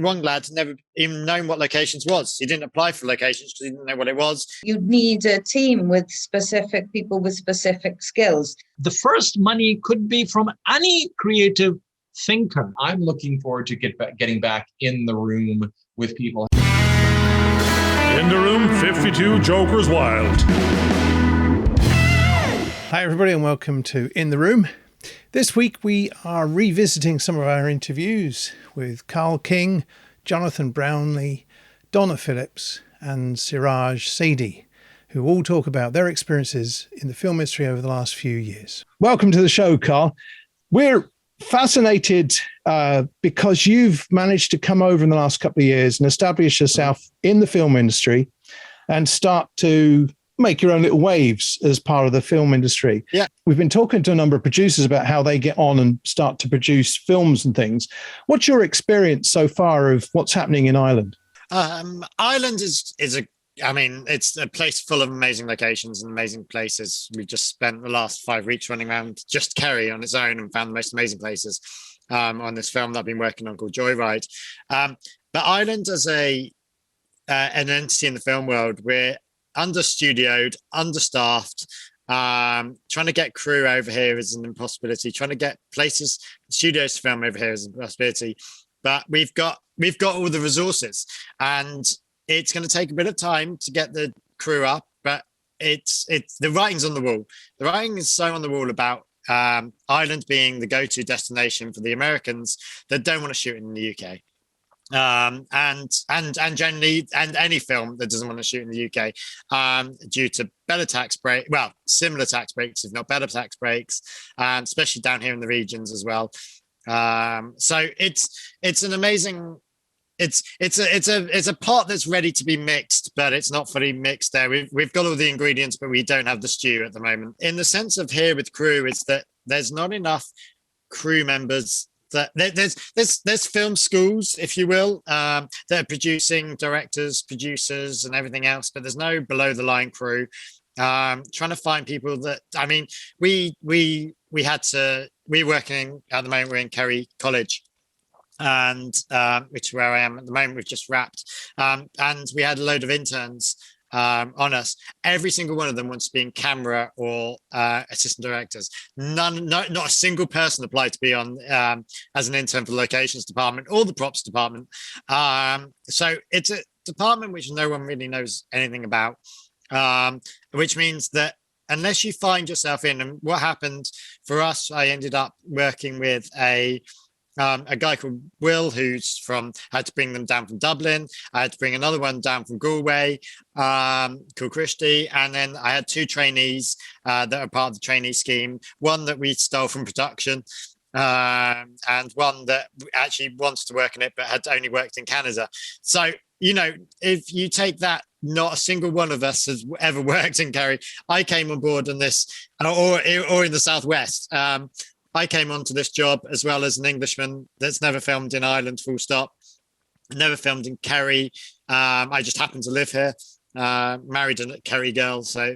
One lad never even known what locations was. He didn't apply for locations because he didn't know what it was. You'd need a team with specific people with specific skills. The first money could be from any creative thinker. I'm looking forward to getting back in the room with people. In the room, 52 Jokers Wild. Hi everybody and welcome to In the Room. This week we are revisiting some of our interviews with Karl King, Johnathan Brownlee, Donna Phillips and Siraj Zaidi, who all talk about their experiences in the film industry over the last few years. Welcome to the show, Karl. We're fascinated because you've managed to come over in the last couple of years and establish yourself in the film industry and start to make your own little waves as part of the film industry. Yeah. We've been talking to a number of producers about how they get on and start to produce films and things. What's your experience so far of what's happening in Ireland? Ireland is it's a place full of amazing locations and amazing places. We just spent the last 5 weeks running around just Kerry on its own and found the most amazing places on this film that I've been working on called Joyride. But Ireland as an entity in the film world, we're under-studioed, understaffed. Trying to get crew over here is an impossibility. Trying to get studios to film over here is an impossibility. But we've got all the resources, and it's going to take a bit of time to get the crew up. But it's the writing's on the wall. The writing is so on the wall about Ireland being the go-to destination for the Americans that don't want to shoot in the UK. And generally, and any film that doesn't want to shoot in the UK, due to similar tax breaks, if not better tax breaks, especially down here in the regions as well. So it's an amazing. It's a pot that's ready to be mixed, but it's not fully mixed there. We've got all the ingredients, but we don't have the stew at the moment. In the sense of here with crew, is that there's not enough crew members. That there's film schools, if you will, that are producing directors, producers, and everything else, but there's no below the line crew. Trying to find people that we're working at the moment. We're in Kerry College, and which is where I am at the moment. We've just wrapped, and we had a load of interns on us. Every single one of them wants to be in camera or assistant directors. Not a single person applied to be on as an intern for the locations department or the props department. So it's a department which no one really knows anything about, which means that unless you find yourself in, and what happened for us, I ended up working with a guy called Will, had to bring them down from Dublin. I had to bring another one down from Galway, called Christy. And then I had 2 trainees that are part of the trainee scheme. One that we stole from production, and one that actually wants to work in it, but had only worked in Canada. So, if you take that, not a single one of us has ever worked in Kerry. I came on board on this, or in the Southwest. I came onto this job as well as an Englishman that's never filmed in Ireland, full stop. Never filmed in Kerry. I just happened to live here, married a Kerry girl. So,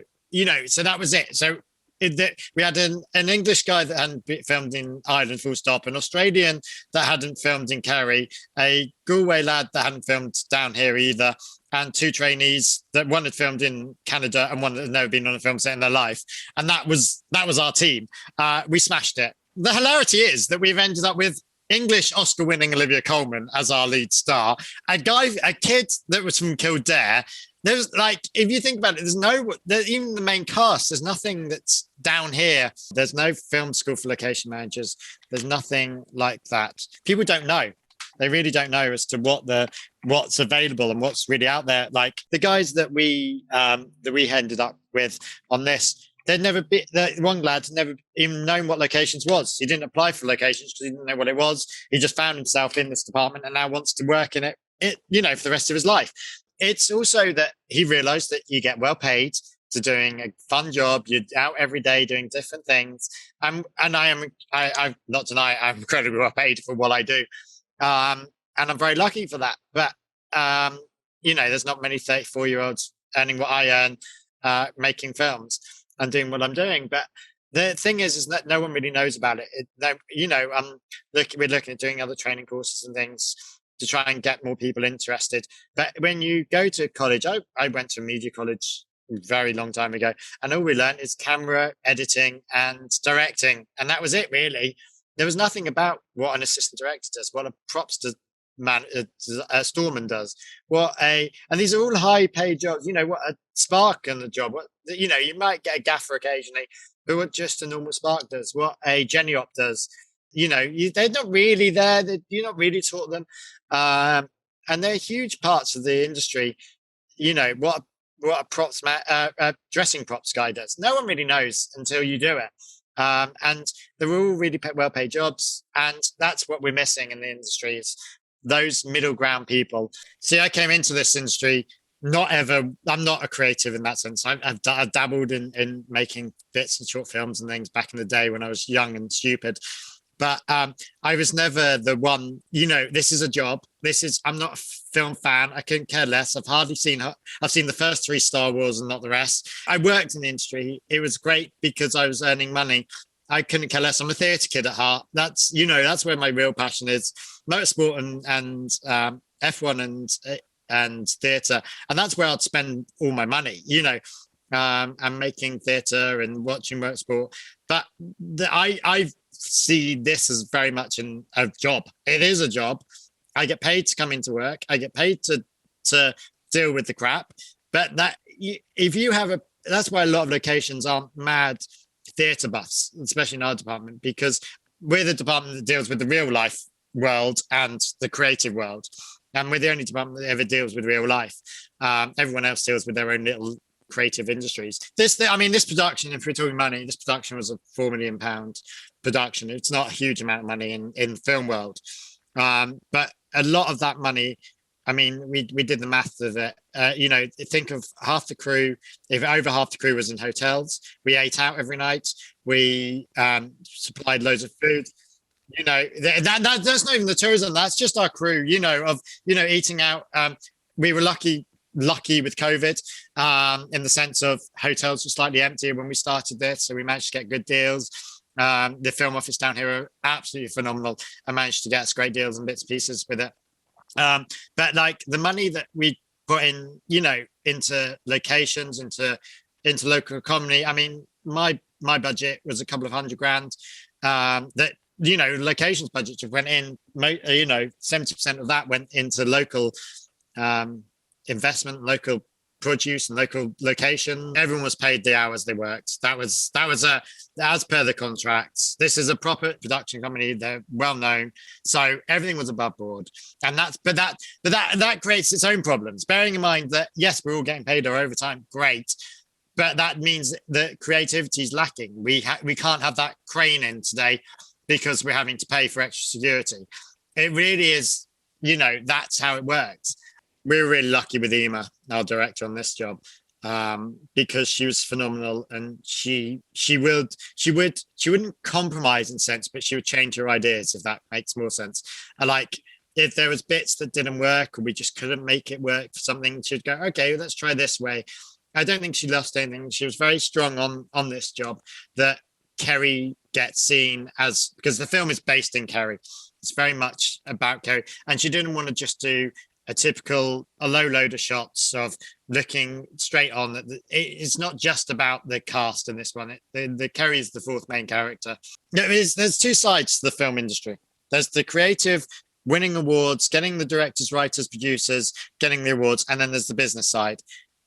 so that was it. So we had an English guy that hadn't filmed in Ireland, full stop, an Australian that hadn't filmed in Kerry, a Galway lad that hadn't filmed down here either, and 2 trainees that one had filmed in Canada and one that had never been on a film set in their life. And that was our team. We smashed it. The hilarity is that we've ended up with English Oscar-winning Olivia Colman as our lead star, a kid that was from Kildare. There's if you think about it, even the main cast, there's nothing that's down here. There's no film school for location managers. There's nothing like that. People don't know. They really don't know as to what's available and what's really out there. Like the guys that we ended up with on this, one lad had never even known what locations was. He didn't apply for locations because he didn't know what it was. He just found himself in this department and now wants to work in it, for the rest of his life. It's also that he realized that you get well paid to doing a fun job. You're out every day doing different things. And I'm not deny I'm incredibly well paid for what I do. And I'm very lucky for that. But, there's not many 34-year-olds earning what I earn, making films and doing what I'm doing. But the thing is that no one really knows about it. We're looking at doing other training courses and things to try and get more people interested. But when you go to college, I went to media college a very long time ago, and all we learned is camera, editing, and directing. And that was it, really. There was nothing about what an assistant director does, what a props a storeman does, and these are all high paid jobs. You know, what a spark in the job, you might get a gaffer occasionally, but what just a normal spark does, what a Geniop does, they're not really there. You're not really taught them. And they're huge parts of the industry. What a props dressing props guy does. No one really knows until you do it. And they're all really well paid jobs. And that's what we're missing in the industry, is those middle ground people. See, I came into this industry I'm not a creative in that sense. I've dabbled in making bits and short films and things back in the day when I was young and stupid. But I was never the one, this is a job. I'm not a film fan. I couldn't care less. I've seen the first 3 Star Wars and not the rest. I worked in the industry. It was great because I was earning money. I couldn't care less. I'm a theatre kid at heart. That's where my real passion is. Motorsport and F1 and theatre. And that's where I'd spend all my money, and making theatre and watching motorsport. But I see this as very much a job. It is a job. I get paid to come into work. I get paid to deal with the crap. But that's why a lot of locations aren't mad theatre buffs, especially in our department, because we're the department that deals with the real life world and the creative world. And we're the only department that ever deals with real life. Everyone else deals with their own little creative industries. This production, if we're talking money, this production was a £4 million production. It's not a huge amount of money in film world. But a lot of that money, we did the math of it. Think of half the crew. If over half the crew was in hotels, we ate out every night. We supplied loads of food. That's not even the tourism. That's just our crew. Eating out. We were lucky with COVID, in the sense of hotels were slightly emptier when we started this, so we managed to get good deals. The film office down here are absolutely phenomenal. I managed to get us great deals and bits and pieces with it. But like the money that we put in, into locations, into local economy. My budget was a couple of $100,000. That locations budget just went in. 70% of that went into local investment, local produce, and local location. Everyone was paid the hours they worked. That was as per the contracts. This is a proper production company. They're well known, so everything was above board. And that creates its own problems. Bearing in mind that yes, we're all getting paid our overtime, great, but that means that creativity is lacking. We can't have that crane in today because we're having to pay for extra security. It really is, that's how it works. We were really lucky with Ema, our director on this job, because she was phenomenal, and she wouldn't compromise in sense, but she would change her ideas, if that makes more sense. Like if there was bits that didn't work or we just couldn't make it work for something, she'd go, okay, let's try this way. I don't think she lost anything. She was very strong on this job, that Kerry gets seen as, because the film is based in Kerry. It's very much about Kerry, and she didn't want to just do a low load of shots of looking straight on. It's not just about the cast in this one. The Kerry is the fourth main character. There's 2 sides to the film industry. There's the creative, winning awards, getting the directors, writers, producers, getting the awards, and then there's the business side.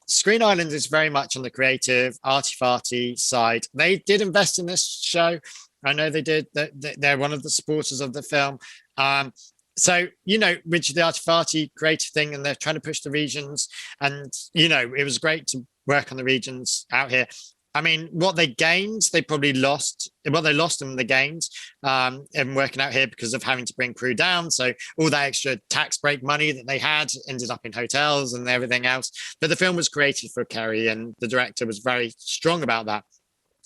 Screen Island is very much on the creative, arty-farty side. They did invest in this show. I know they did. They're one of the supporters of the film. So, which the arty-farty creative thing, and they're trying to push the regions. And, it was great to work on the regions out here. What they gained, they probably lost. What they lost and they gained in working out here because of having to bring crew down. So all that extra tax break money that they had ended up in hotels and everything else. But the film was created for Kerry, and the director was very strong about that.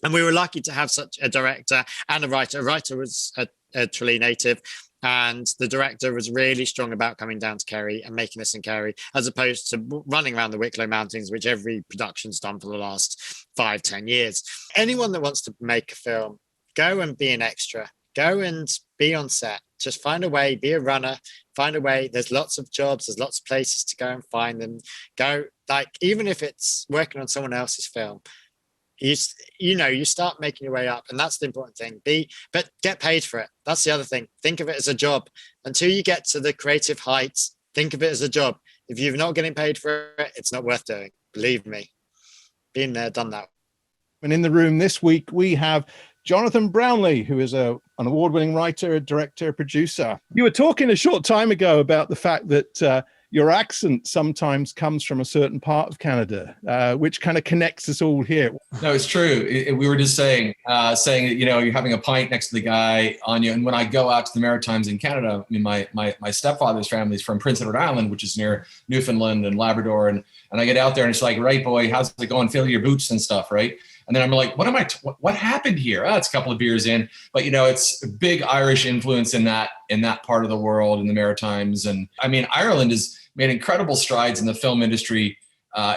And we were lucky to have such a director and a writer. A writer was a Tralee native, and the director was really strong about coming down to Kerry and making this in Kerry, as opposed to running around the Wicklow Mountains, which every production's done for the last 5-10 years. Anyone that wants to make a film, go and be an extra. Go and be on set. Just find a way, be a runner, find a way. There's lots of jobs, there's lots of places to go and find them. Go, like, even if it's working on someone else's film, you start making your way up, and that's the important thing. But get paid for it. That's the other thing. Think of it as a job. Until you get to the creative heights, think of it as a job. If you're not getting paid for it, it's not worth doing. Believe me. Been there, done that. And in the room this week, we have Johnathan Brownlee, who is an award-winning writer, director, producer. You were talking a short time ago about the fact that your accent sometimes comes from a certain part of Canada, which kind of connects us all here. No, it's true. We were just saying that, you're having a pint next to the guy on you. And when I go out to the Maritimes in Canada, I mean, my stepfather's family is from Prince Edward Island, which is near Newfoundland and Labrador. And I get out there and it's like, right, boy, how's it going? Fill your boots and stuff, right? And then I'm like, what happened here? Oh, it's a couple of beers in, but it's a big Irish influence in that part of the world, in the Maritimes. And I mean, Ireland has made incredible strides in the film industry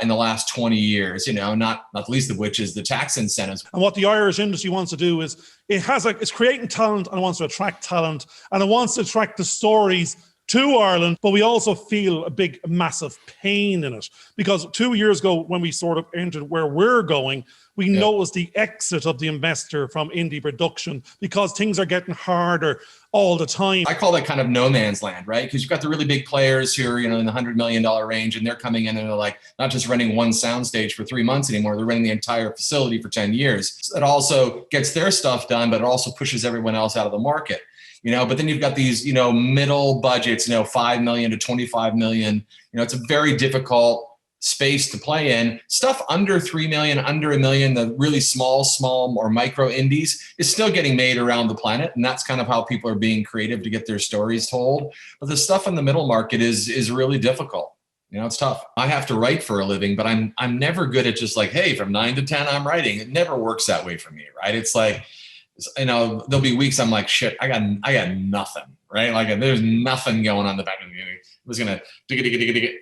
in the last 20 years, not the least of which is the tax incentives. And what the Irish industry wants to do is it's creating talent, and it wants to attract talent, and it wants to attract the stories to Ireland, but we also feel a massive pain in it, because 2 years ago, when we sort of entered where we're going, we noticed the exit of the investor from indie production, because things are getting harder all the time. I call that kind of no man's land, right? Because you've got the really big players who are, in the $100 million range, and they're coming in and they're like, not just running one soundstage for 3 months anymore, they're running the entire facility for 10 years. So that also gets their stuff done, but it also pushes everyone else out of the market. But then you've got these, middle budgets, 5 million to 25 million. It's a very difficult space to play in. Stuff under 3 million, under $1 million, the really small or micro indies is still getting made around the planet. And that's kind of how people are being creative to get their stories told. But the stuff in the middle market is really difficult. It's tough. I have to write for a living, but I'm never good at just like, hey, from 9 to 10, I'm writing. It never works that way for me, right? It's like, there'll be weeks I'm like, shit, I got nothing, right? Like there's nothing going on the back of the beginning. I was gonna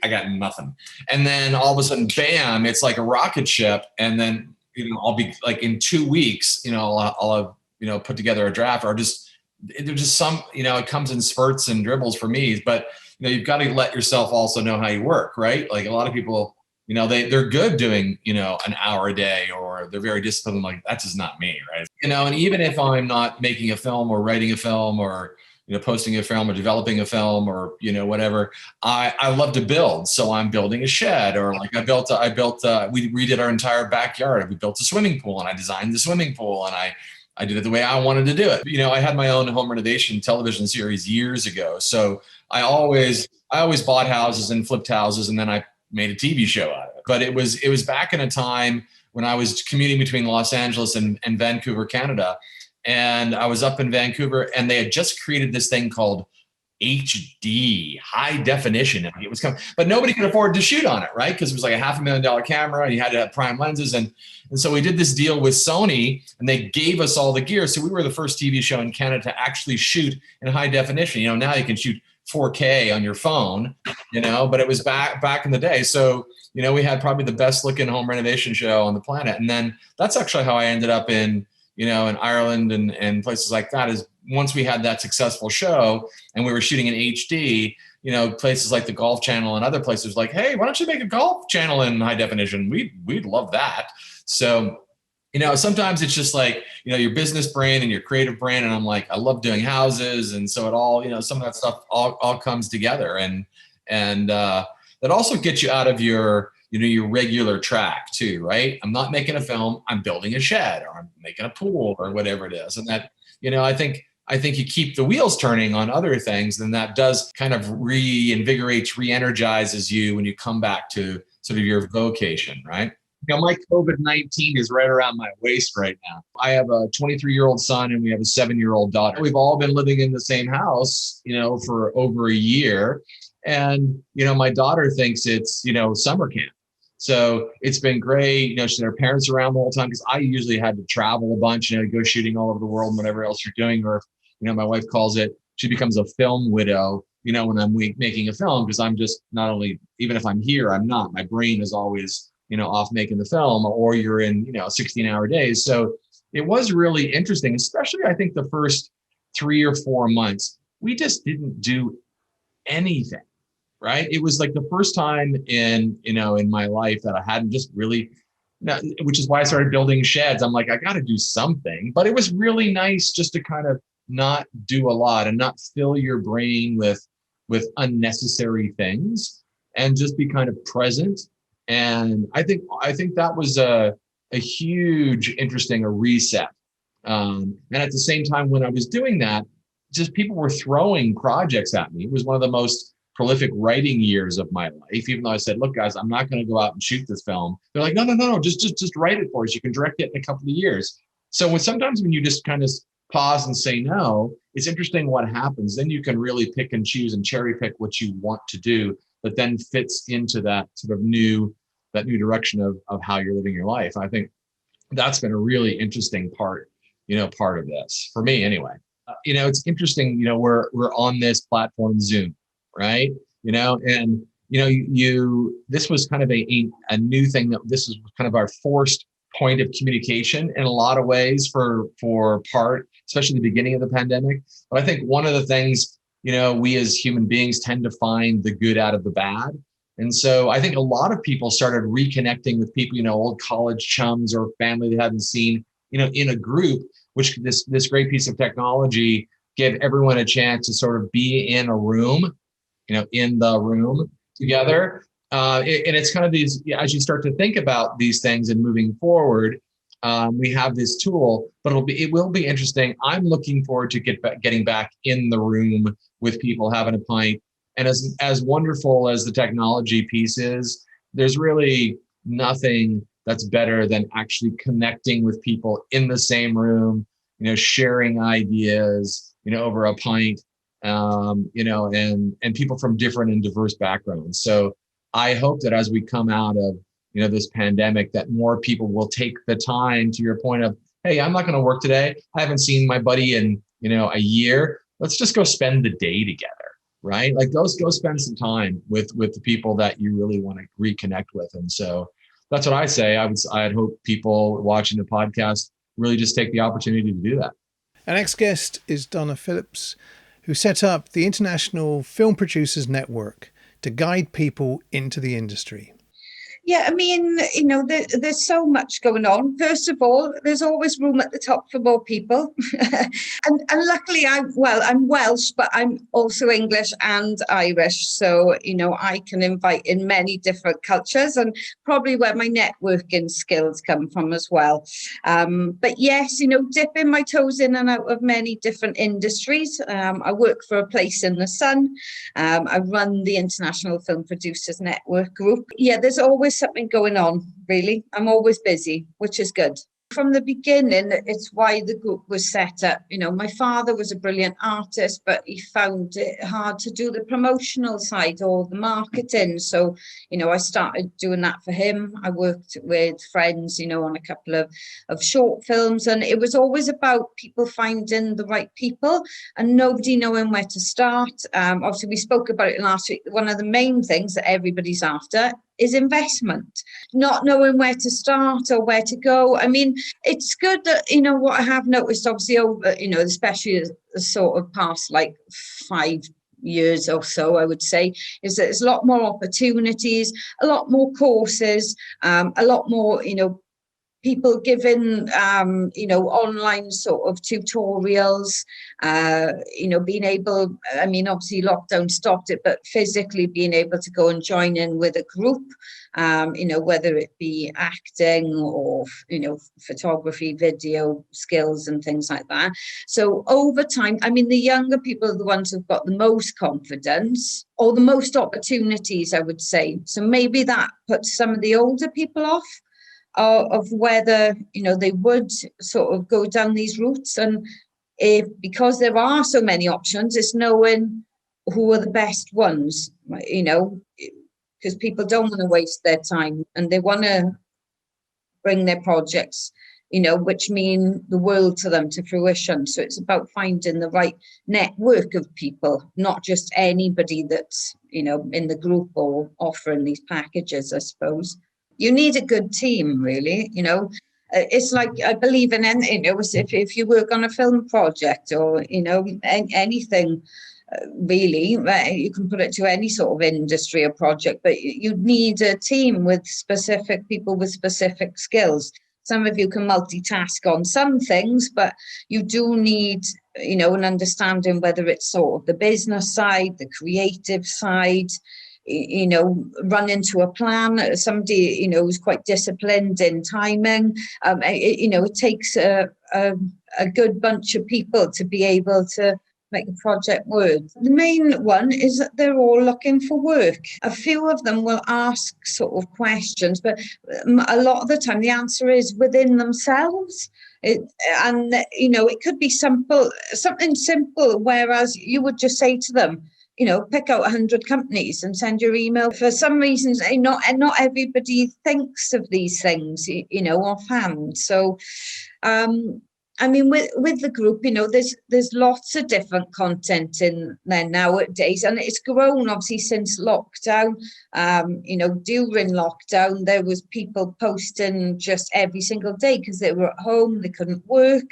I got nothing. And then all of a sudden, bam, it's like a rocket ship. And then, I'll be like in 2 weeks, I'll have, put together a draft, or there's just some, it comes in spurts and dribbles for me, but you've got to let yourself also know how you work, right? Like a lot of people, they're good doing, an hour a day, or they're very disciplined. Like, that's just not me, right? And even if I'm not making a film or writing a film or, posting a film or developing a film or, whatever, I love to build. So I'm building a shed, or like we redid our entire backyard. We built a swimming pool, and I designed the swimming pool, and I did it the way I wanted to do it. I had my own home renovation television series years ago. So I always bought houses and flipped houses, and then I made a TV show out of it. But it was back in a time when I was commuting between Los Angeles and Vancouver, Canada. And I was up in Vancouver, and they had just created this thing called HD, high definition. It was coming, but nobody could afford to shoot on it, right? Because it was like a $500,000 camera, and you had to have prime lenses. And so we did this deal with Sony, and they gave us all the gear. So we were the first TV show in Canada to actually shoot in high definition. Now you can shoot 4K on your phone, but it was back in the day. So, we had probably the best looking home renovation show on the planet. And then that's actually how I ended up in Ireland and places like that. Is once we had that successful show and we were shooting in HD, places like the Golf Channel and other places like, hey, why don't you make a golf channel in high definition? We'd love that. So, sometimes it's just like, your business brain and your creative brain. And I'm like, I love doing houses. And so it all, some of that stuff all comes together. And that also gets you out of your regular track too, right? I'm not making a film, I'm building a shed, or I'm making a pool, or whatever it is. And that, I think you keep the wheels turning on other things, then that does kind of reinvigorates, re-energizes you when you come back to sort of your vocation, right? My COVID-19 is right around my waist right now. I have a 23-year-old son, and we have a 7-year-old daughter. We've all been living in the same house, for over a year. And, my daughter thinks it's, summer camp. So it's been great. She had her parents around the whole time, because I usually had to travel a bunch, go shooting all over the world and whatever else you're doing. Or, my wife calls it, she becomes a film widow, when I'm making a film, because I'm just not only, even if I'm here, I'm not, my brain is always, off making the film, or you're in, 16-hour days. So it was really interesting, especially I think the first 3 or 4 months. we just didn't do anything, right? It was like the first time in my life that I hadn't just really, which is why I started building sheds. I'm like, I got to do something, but it was really nice just to kind of not do a lot and not fill your brain with unnecessary things and just be kind of present. And I think that was a huge, interesting reset. And at the same time, when I was doing that, just people were throwing projects at me. It was one of the most prolific writing years of my life. Even though I said, look, guys, I'm not going to go out and shoot this film. They're like, no, just write it for us. You can direct it in a couple of years. So sometimes when you just kind of pause and say no, it's interesting what happens. Then you can really pick and choose and cherry pick what you want to do, but then fits into that sort of new direction of how you're living your life. I think that's been a really interesting part of this for me anyway. It's interesting, we're on this platform Zoom, right? And this was kind of a new thing, that this is kind of our forced point of communication in a lot of ways for part, especially the beginning of the pandemic. But I think one of the things, we as human beings tend to find the good out of the bad. And so I think a lot of people started reconnecting with people, old college chums or family they hadn't seen, in a group, which this great piece of technology gave everyone a chance to sort of be in a room, in the room together. And it's kind of these, as you start to think about these things and moving forward, we have this tool, but it will be interesting. I'm looking forward to getting back in the room with people, having a pint. And as wonderful as the technology piece is, there's really nothing that's better than actually connecting with people in the same room, sharing ideas, over a pint, and people from different and diverse backgrounds. So I hope that as we come out of, this pandemic, that more people will take the time, to your point of, hey, I'm not going to work today. I haven't seen my buddy in, a year. Let's just go spend the day together, right? Like go spend some time with the people that you really want to reconnect with. And so that's what I say. I'd hope people watching the podcast really just take the opportunity to do that. Our next guest is Donna Phillips, who set up the International Film Producers Network to guide people into the industry. Yeah, I mean, there's so much going on. First of all, there's always room at the top for more people. and luckily, I'm Welsh, but I'm also English and Irish. So, I can invite in many different cultures, and probably where my networking skills come from as well. But yes, dipping my toes in and out of many different industries. I work for a place in the sun. I run the International Film Producers Network group. Yeah, there's always something going on, really. I'm always busy, which is good. From the beginning, it's why the group was set up. My father was a brilliant artist, but he found it hard to do the promotional side or the marketing. So, I started doing that for him. I worked with friends, on a couple of short films, and it was always about people finding the right people and nobody knowing where to start. Obviously, we spoke about it last week. One of the main things that everybody's after is investment, not knowing where to start or where to go. I mean, it's good that, what I have noticed, obviously, over, especially the sort of past like 5 years or so, I would say, is that there's a lot more opportunities, a lot more courses, a lot more, people giving, online sort of tutorials, being able, obviously lockdown stopped it, but physically being able to go and join in with a group, whether it be acting or, photography, video skills and things like that. So over time, the younger people are the ones who've got the most confidence or the most opportunities, I would say. So maybe that puts some of the older people off of whether, they would sort of go down these routes. And because there are so many options, it's knowing who are the best ones, because people don't want to waste their time and they want to bring their projects, which mean the world to them, to fruition. So it's about finding the right network of people, not just anybody that's, in the group or offering these packages, I suppose. You need a good team, really, It's like, I believe in anything. It was if you work on a film project or, anything, really, you can put it to any sort of industry or project, but you need a team with specific people with specific skills. Some of you can multitask on some things, but you do need, an understanding, whether it's sort of the business side, the creative side, run into a plan. Somebody, who's quite disciplined in timing. It takes a good bunch of people to be able to make the project work. The main one is that they're all looking for work. A few of them will ask sort of questions, but a lot of the time the answer is within themselves. It could be something simple, whereas you would just say to them, pick out 100 companies and send your email. For some reasons, not everybody thinks of these things, offhand. So, with the group, there's lots of different content in there nowadays, and it's grown obviously since lockdown. During lockdown, there was people posting just every single day because they were at home, they couldn't work.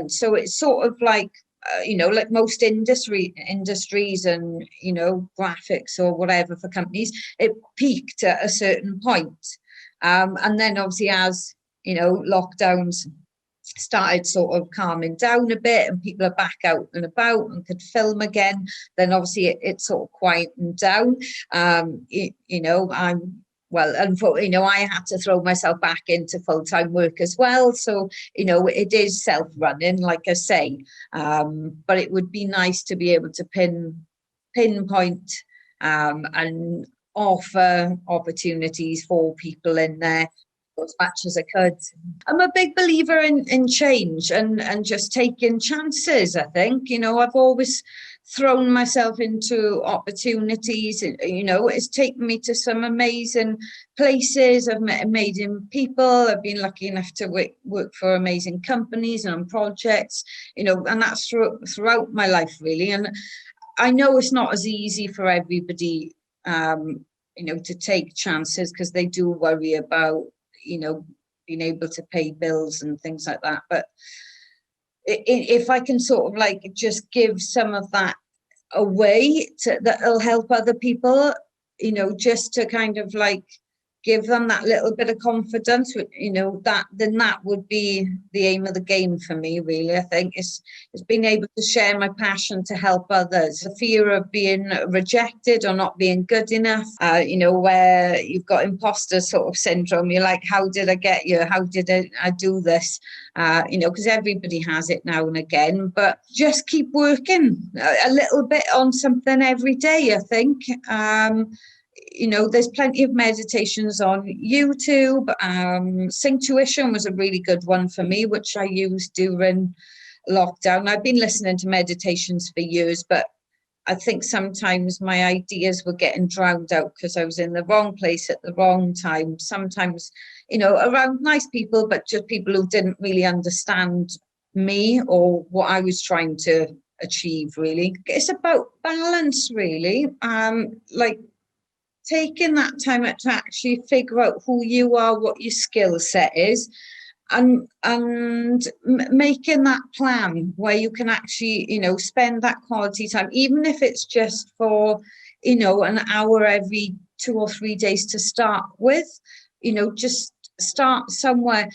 So it's sort of like, like most industries and, graphics or whatever for companies, it peaked at a certain point. And then obviously as, lockdowns started sort of calming down a bit and people are back out and about and could film again, then obviously it sort of quietened down. Unfortunately, I had to throw myself back into full-time work as well. So, it is self-running, like I say, but it would be nice to be able to pinpoint and offer opportunities for people in there as much as I could. I'm a big believer in change and just taking chances, I think. I've always thrown myself into opportunities. It's taken me to some amazing places. I've met amazing people. I've been lucky enough to work for amazing companies and on projects, and that's throughout my life, really. And I know it's not as easy for everybody, to take chances, because they do worry about, being able to pay bills and things like that. But if I can sort of like just give some of that away that'll help other people, just to kind of like give them that little bit of confidence, that would be the aim of the game for me, really. I think it's being able to share my passion to help others. The fear of being rejected or not being good enough, where you've got imposter sort of syndrome. You're like, how did I get here? How did I do this? Because everybody has it now and again, but just keep working a little bit on something every day, I think. There's plenty of meditations on YouTube. Synctuition was a really good one for me, which I used during lockdown. I've been listening to meditations for years, but I think sometimes my ideas were getting drowned out because I was in the wrong place at the wrong time. Sometimes, around nice people, but just people who didn't really understand me or what I was trying to achieve, really. It's about balance, really. Taking that time to actually figure out who you are, what your skill set is, and making that plan where you can actually, spend that quality time, even if it's just for, an hour every 2 or 3 days to start with, just start somewhere.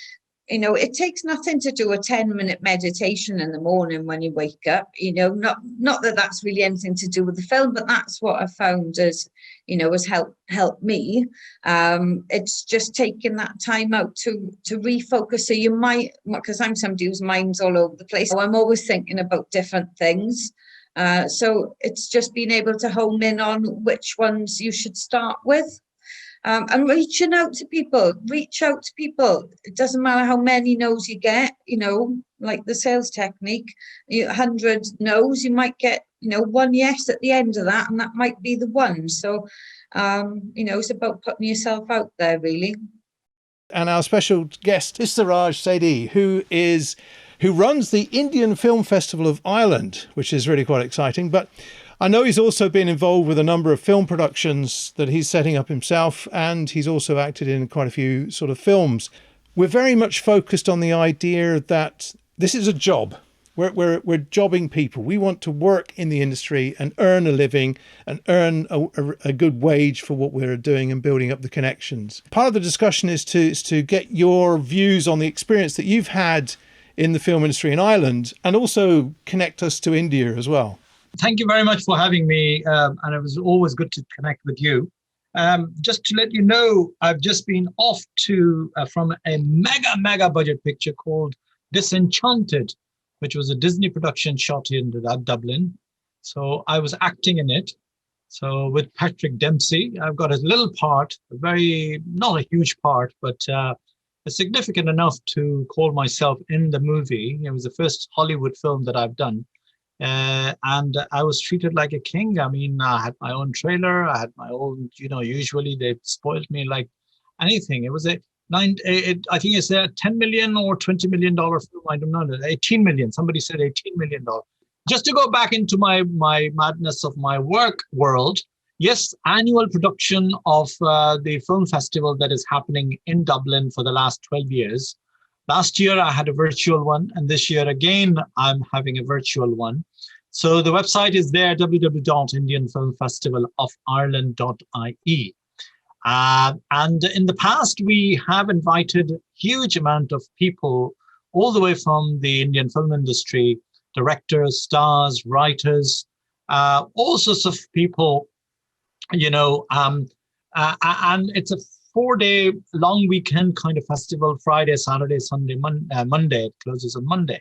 It takes nothing to do a 10-minute meditation in the morning when you wake up, not that that's really anything to do with the film, but that's what I found has helped me. It's just taking that time out to refocus. So you might, because I'm somebody whose mind's all over the place, so I'm always thinking about different things. So it's just being able to home in on which ones you should start with. And reaching out to people, It doesn't matter how many no's you get, like the sales technique, 100 no's, you might get, one yes at the end of that, and that might be the one. So, it's about putting yourself out there, really. And our special guest is Siraj Zaidi, who runs the Indian Film Festival of Ireland, which is really quite exciting. But I know he's also been involved with a number of film productions that he's setting up himself, and he's also acted in quite a few sort of films. we're very much focused on the idea that this is a job. We're jobbing people. We want to work in the industry and earn a living and earn a good wage for what we're doing and building up the connections. Part of the discussion is to get your views on the experience that you've had in the film industry in Ireland, and also connect us to India as well. Thank you very much for having me. And it was always good to connect with you. Just to let you know, I've just been off from a mega budget picture called Disenchanted, which was a Disney production shot in Dublin. So I was acting in it. So with Patrick Dempsey, I've got a little part, not a huge part, but significant enough to call myself in the movie. It was the first Hollywood film that I've done. And I was treated like a king. I mean, I had my own trailer. I had my own, usually they spoiled me like anything. It was I think it's a $10 million or $20 million film. I don't know. 18 million. Somebody said $18 million. Just to go back into my madness of my work world. Yes, annual production of the film festival that is happening in Dublin for the last 12 years. Last year, I had a virtual one. And this year, again, I'm having a virtual one. So the website is there, www.indianfilmfestivalofireland.ie. And in the past, we have invited huge amount of people all the way from the Indian film industry, directors, stars, writers, all sorts of people, and it's a 4-day long weekend kind of festival, Friday, Saturday, Sunday, Monday. It closes on Monday.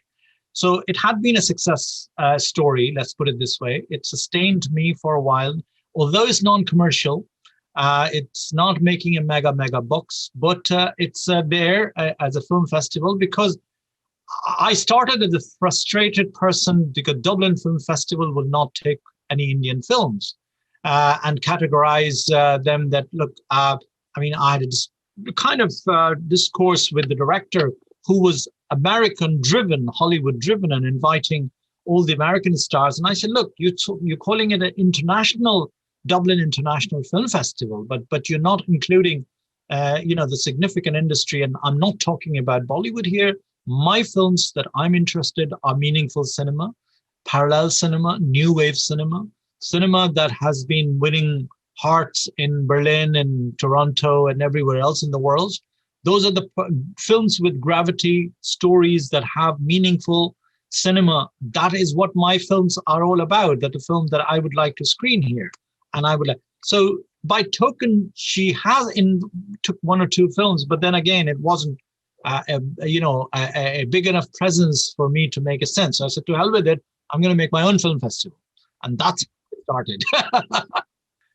So it had been a success story, let's put it this way. It sustained me for a while, although it's non-commercial. It's not making a mega bucks, but it's there as a film festival because I started as a frustrated person because Dublin Film Festival will not take any Indian films and categorize them that, look, I had a kind of discourse with the director who was American-driven, Hollywood-driven, and inviting all the American stars. And I said, look, you're calling it an Dublin International Film Festival, but you're not including, the significant industry. And I'm not talking about Bollywood here. My films that I'm interested are meaningful cinema, parallel cinema, new wave cinema that has been winning hearts in Berlin and Toronto and everywhere else in the world. Those are the films with gravity, stories that have meaningful cinema. That is what my films are all about. That the film that I would like to screen here. And I would like, so by token, she took 1 or 2 films, but then again, it wasn't, a big enough presence for me to make a sense. So I said, to hell with it, I'm going to make my own film festival. And that's how it started.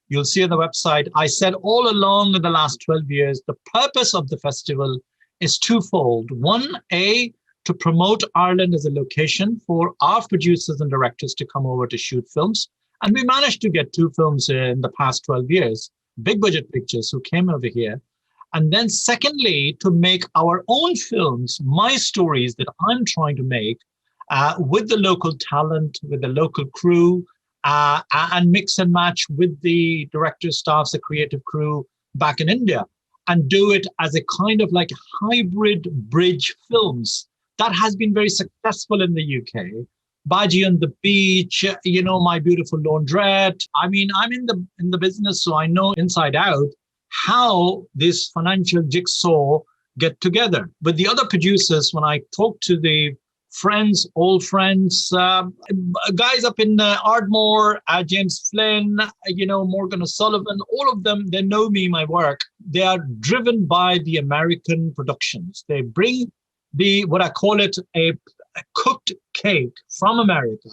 You'll see on the website, I said all along in the last 12 years, the purpose of the festival is twofold. One, to promote Ireland as a location for our producers and directors to come over to shoot films. And we managed to get 2 films in the past 12 years, big budget pictures who came over here. And then secondly, to make our own films, my stories that I'm trying to make with the local talent, with the local crew, and mix and match with the director staffs, the creative crew back in India, and do it as a kind of like hybrid bridge films. That has been very successful in the UK. Baji on the Beach, My Beautiful Laundrette. I mean, I'm in the business, so I know inside out how this financial jigsaw get together. With the other producers, when I talk to the old friends, guys up in Ardmore, James Flynn, Morgan O'Sullivan, all of them, they know me, my work. They are driven by the American productions. They bring what I call it, a cooked cake from America,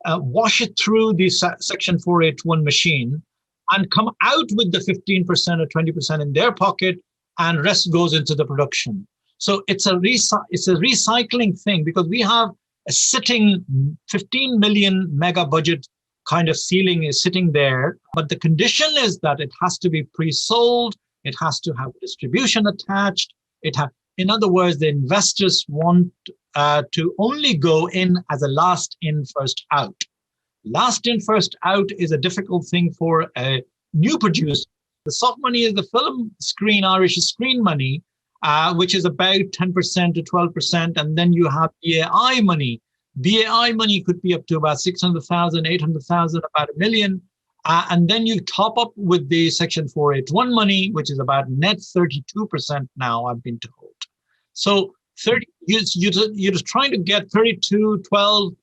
wash it through the Section 481 machine, and come out with the 15% or 20% in their pocket, and rest goes into the production. So it's a recycling thing, because we have a sitting 15 million mega budget kind of ceiling is sitting there. But the condition is that it has to be pre-sold. It has to have distribution attached. In other words, the investors want to only go in as a last in, first out. Last in, first out is a difficult thing for a new producer. The soft money is the film screen, Irish screen money. which is about 10% to 12%. And then you have BAI money. BAI money could be up to about 600,000, 800,000, about $1 million. And then you top up with the Section 481 money, which is about net 32% now, I've been told. So you're just trying to get 32, 12%,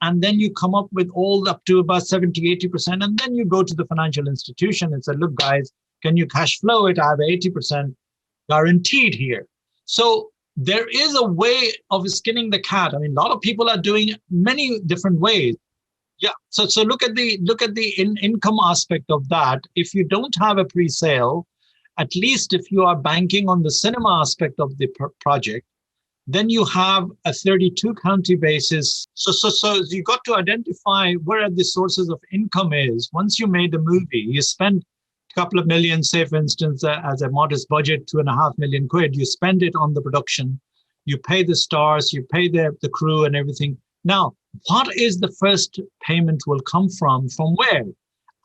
and then you come up with all up to about 70, 80%. And then you go to the financial institution and say, look, guys, can you cash flow it? I have 80% guaranteed here. So there is a way of skinning the cat. I mean, a lot of people are doing many different ways. Yeah. So look at the income aspect of that. If you don't have a pre-sale, at least if you are banking on the cinema aspect of the project, then you have a 32 county basis. So you got to identify where the sources of income is. Once you made the movie, you spend a couple of million, say for instance, as a modest budget, 2.5 million quid, you spend it on the production, you pay the stars, you pay the crew and everything. Now, what is the first payment will come from where?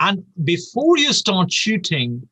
And before you start shooting,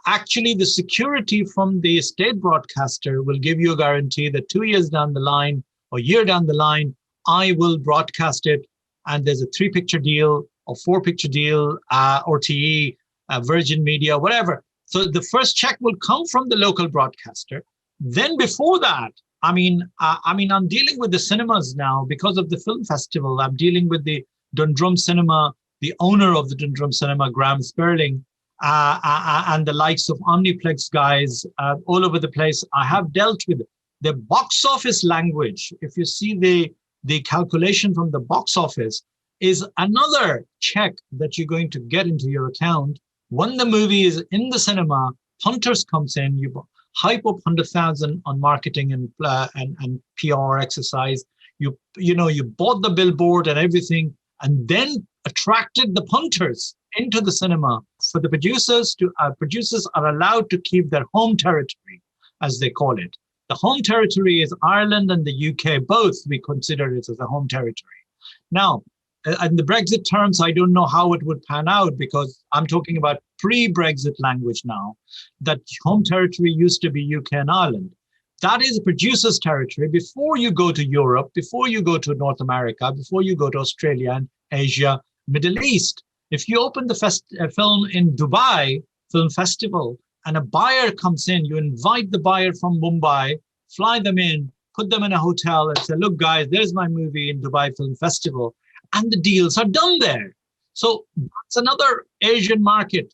actually the security from the state broadcaster will give you a guarantee that 2 years down the line or a year down the line, I will broadcast it. And there's a 3-picture deal or 4-picture deal, RTE, Virgin Media, whatever. So the first check will come from the local broadcaster. Then before that, I'm dealing with the cinemas now because of the film festival. I'm dealing with the Dundrum Cinema, the owner of the Dundrum Cinema, Graham Sperling, and the likes of Omniplex guys all over the place. I have dealt with the box office language. If you see the calculation from the box office is another check that you're going to get into your account. When the movie is in the cinema, Hunters comes in, you hype up 100,000 on marketing and PR exercise. You bought the billboard and everything, and then attracted the punters into the cinema. For the producers are allowed to keep their home territory, as they call it. The home territory is Ireland and the UK, both we consider it as a home territory. Now, in the Brexit terms, I don't know how it would pan out because I'm talking about pre-Brexit language now, that home territory used to be UK and Ireland. That is a producer's territory before you go to Europe, before you go to North America, before you go to Australia and Asia, Middle East. If you open the film in Dubai Film Festival and a buyer comes in, you invite the buyer from Mumbai, fly them in, put them in a hotel and say, look, guys, there's my movie in Dubai Film Festival. And the deals are done there. So that's another Asian market.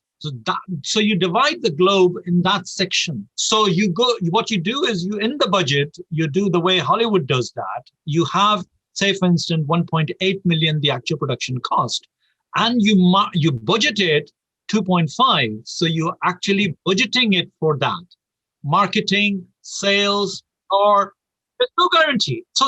So you divide the globe in that section. So what you do is in the budget, you do the way Hollywood does that. You have, say, for instance, 1.8 million, the actual production cost. And you budget it 2.5. So you're actually budgeting it for that. Marketing, sales, or there's no guarantee. So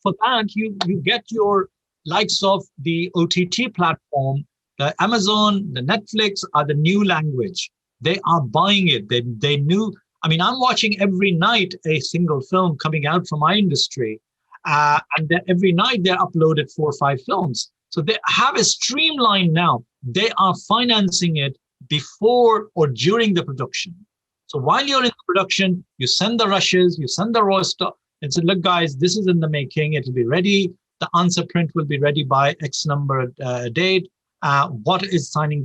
for that, you get your likes of the OTT platform, the Amazon, the Netflix are the new language. They are buying it. They knew. I mean, I'm watching every night a single film coming out from my industry. And every night they're uploaded 4 or 5 films. So they have a streamline now. They are financing it before or during the production. So while you're in the production, you send the rushes, you send the raw stuff, and say, look, guys, this is in the making. It'll be ready. The answer print will be ready by X number date. What is signing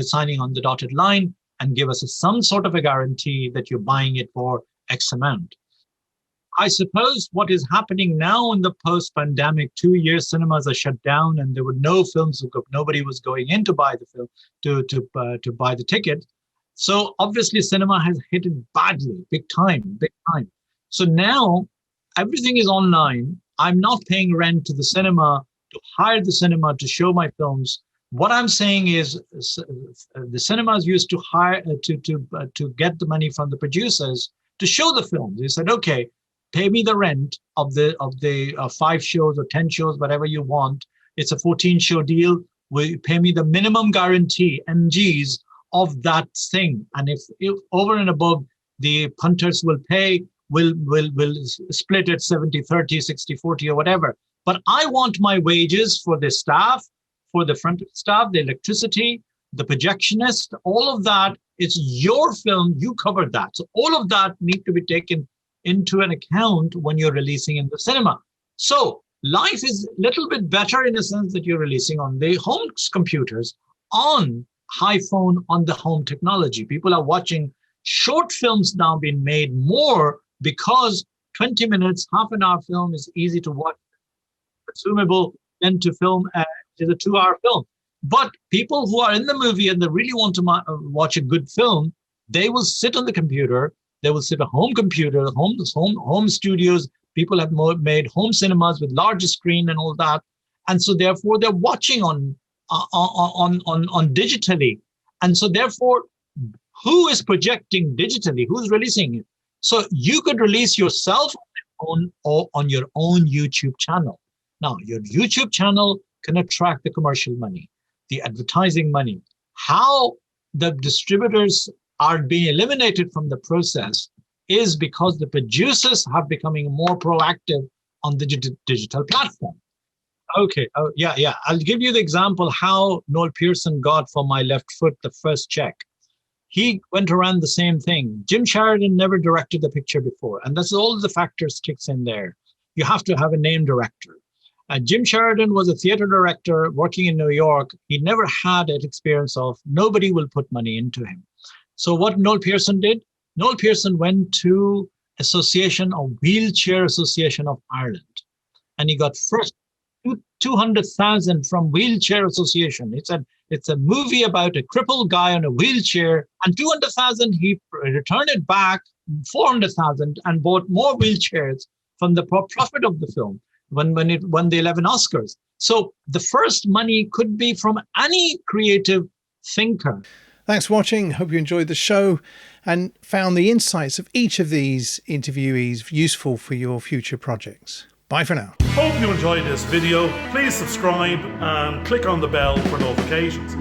signing on the dotted line, and give us some sort of a guarantee that you're buying it for X amount. I suppose what is happening now in the post-pandemic 2 years, cinemas are shut down, and there were no films. Nobody was going in to buy the film to buy the ticket. So obviously, cinema has hit it badly, big time. So now everything is online. I'm not paying rent to the cinema to hire the cinema to show my films. What I'm saying is the cinemas used to hire to get the money from the producers to show the films. They said, okay, pay me the rent of the 5 shows or 10 shows, whatever you want. It's a 14-show deal. Will you pay me the minimum guarantee, MGs, of that thing? And if over and above, the punters will pay, will split it 70-30, 60-40 or whatever. But I want my wages for the staff, for the front staff, the electricity, the projectionist, all of that It's your film, you covered that. So all of that need to be taken into an account when you're releasing in the cinema. So life is a little bit better in a sense that you're releasing on the home computers, on iPhone, on the home technology. People are watching short films now being made more because 20 minutes, half an hour film is easy to watch, consumable, than to film is a 2-hour film. But people who are in the movie and they really want to watch a good film, they will sit on the computer. They will sit at home computer, home studios. People have made home cinemas with larger screen and all that, and so therefore they're watching on digitally, and so therefore, who is projecting digitally? Who's releasing it? So you could release yourself on your own YouTube channel. Now, your YouTube channel can attract the commercial money, the advertising money. How the distributors are being eliminated from the process is because the producers have becoming more proactive on the digital platform. Okay, yeah. I'll give you the example how Noel Pearson got for My Left Foot the first check. He went around the same thing. Jim Sheridan never directed the picture before, and that's all the factors kicks in there. You have to have a name director. Jim Sheridan was a theater director working in New York. He never had that experience of nobody will put money into him. So what Noel Pearson did? Noel Pearson went to Wheelchair Association of Ireland, and he got first 200,000 from Wheelchair Association. It's a movie about a crippled guy on a wheelchair, and 200,000 he returned it back, 400,000, and bought more wheelchairs from the profit of the film when it won the 11 Oscars. So the first money could be from any creative thinker. Thanks for watching. Hope you enjoyed the show and found the insights of each of these interviewees useful for your future projects. Bye for now. Hope you enjoyed this video. Please subscribe and click on the bell for notifications.